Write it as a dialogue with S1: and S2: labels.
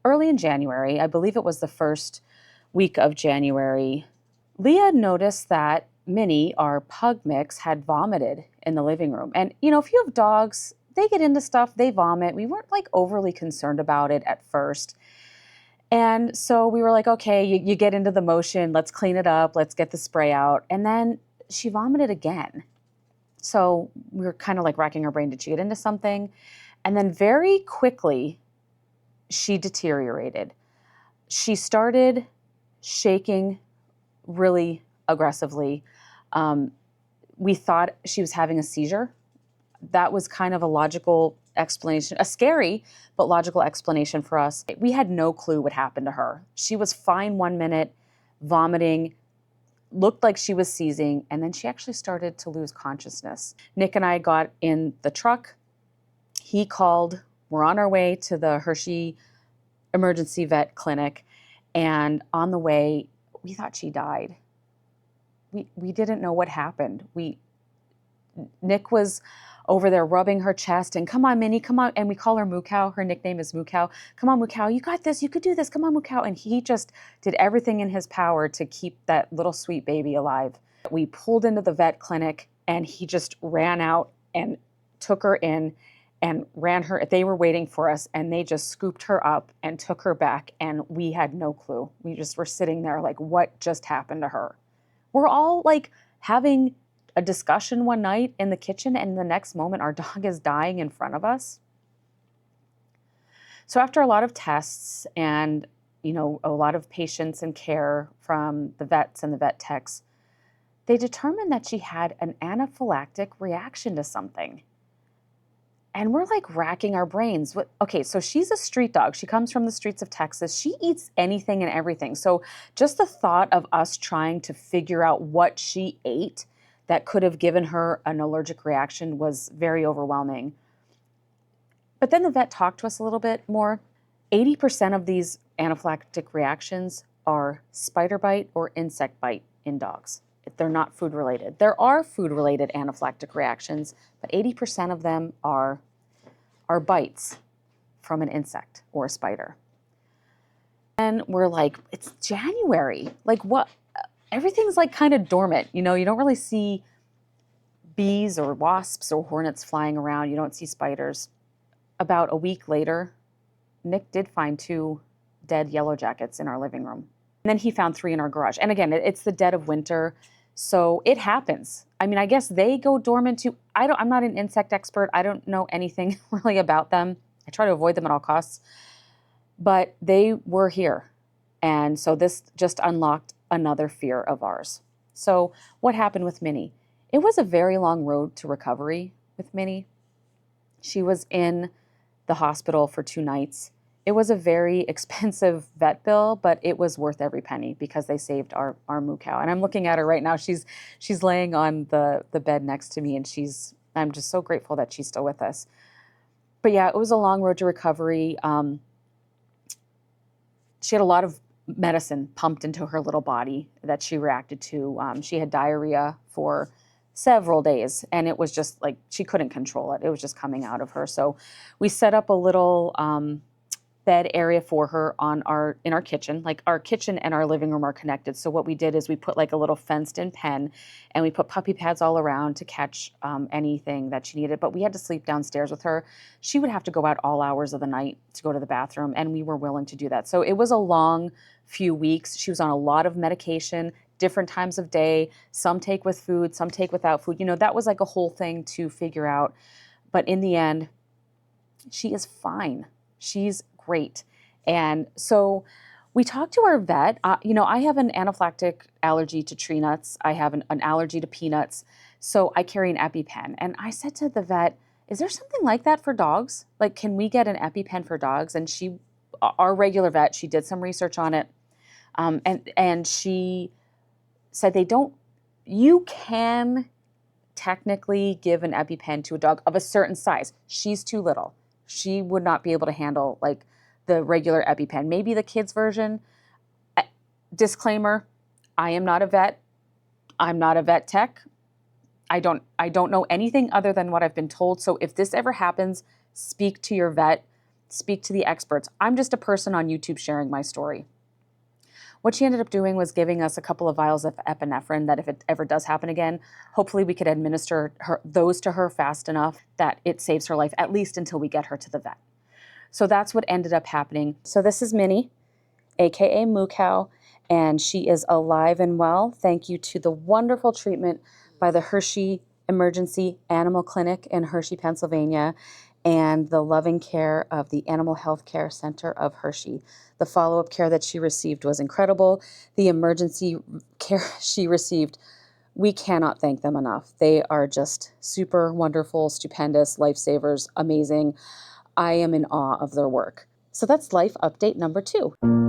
S1: early in January, I believe it was the first week of January, Leah noticed that Minnie, our pug mix, had vomited in the living room. And, if you have dogs, they get into stuff, they vomit. We weren't like overly concerned about it at first. And so we were like, okay, you get into the motion, let's clean it up, let's get the spray out. And then she vomited again. So we were kind of like racking our brain, did she get into something? And then very quickly, she deteriorated. She started shaking really aggressively. We thought she was having a seizure. That was kind of a logical explanation, a scary but logical explanation for us. We had no clue what happened to her. She was fine 1 minute, vomiting, looked like she was seizing, and then she actually started to lose consciousness. Nick and I got in the truck. He called. We're on our way to the Hershey emergency vet clinic, and on the way, we thought she died. We didn't know what happened. Nick was over there rubbing her chest and, come on, Minnie, come on. And we call her Moo Cow. Her nickname is Moo Cow. Come on, Moo Cow, you got this. You could do this. Come on, Moo Cow. And he just did everything in his power to keep that little sweet baby alive. We pulled into the vet clinic and he just ran out and took her in and ran her. They were waiting for us and they just scooped her up and took her back. And we had no clue. We just were sitting there like, what just happened to her? We're all like having a discussion one night in the kitchen, and the next moment our dog is dying in front of us. So after a lot of tests and, a lot of patience and care from the vets and the vet techs, they determined that she had an anaphylactic reaction to something. And we're like racking our brains. Okay, so she's a street dog. She comes from the streets of Texas. She eats anything and everything. So just the thought of us trying to figure out what she ate that could have given her an allergic reaction was very overwhelming. But then the vet talked to us a little bit more. 80% of these anaphylactic reactions are spider bite or insect bite in dogs. They're not food related. There are food related anaphylactic reactions, but 80% of them are bites from an insect or a spider. And we're like, it's January. Like what? Everything's like kind of dormant. You don't really see bees or wasps or hornets flying around. You don't see spiders. About a week later, Nick did find 2 dead yellow jackets in our living room. And then he found 3 in our garage. And again, it's the dead of winter, so it happens. I mean, I guess they go dormant too. I'm not an insect expert. I don't know anything really about them. I try to avoid them at all costs. But they were here. And so this just unlocked another fear of ours. So what happened with Minnie? It was a very long road to recovery with Minnie. She was in the hospital for 2 nights. It was a very expensive vet bill, but it was worth every penny because they saved our Moo Cow. And I'm looking at her right now. She's laying on the bed next to me, and I'm just so grateful that she's still with us. But yeah, it was a long road to recovery. She had a lot of medicine pumped into her little body that she reacted to. She had diarrhea for several days, and it was just like she couldn't control it. It was just coming out of her. So we set up a little bed area for her in our kitchen. Like our kitchen and our living room are connected. So what we did is we put like a little fenced in pen, and we put puppy pads all around to catch anything that she needed. But we had to sleep downstairs with her. She would have to go out all hours of the night to go to the bathroom, and we were willing to do that. So it was a long few weeks. She was on a lot of medication, different times of day. Some take with food, some take without food. That was like a whole thing to figure out. But in the end, she is fine. She's great. And so we talked to our vet. I have an anaphylactic allergy to tree nuts. I have an allergy to peanuts. So I carry an EpiPen. And I said to the vet, is there something like that for dogs? Like, can we get an EpiPen for dogs? And our regular vet, she did some research on it. And she said you can technically give an EpiPen to a dog of a certain size. She's too little. She would not be able to handle like the regular EpiPen. Maybe the kids version. Disclaimer, I am not a vet. I'm not a vet tech. I don't know anything other than what I've been told. So if this ever happens, speak to your vet. speak to the experts. I'm just a person on YouTube sharing my story. What she ended up doing was giving us a couple of vials of epinephrine that if it ever does happen again, hopefully we could administer those to her fast enough that it saves her life, at least until we get her to the vet. So that's what ended up happening. So this is Minnie, aka Moo Cow, and she is alive and well. Thank you to the wonderful treatment by the Hershey Emergency Animal Clinic in Hershey, Pennsylvania, and the loving care of the Animal Health Care Center of Hershey. The follow-up care that she received was incredible. The emergency care she received, we cannot thank them enough. They are just super wonderful, stupendous, lifesavers, amazing. I am in awe of their work. So that's life update number 2.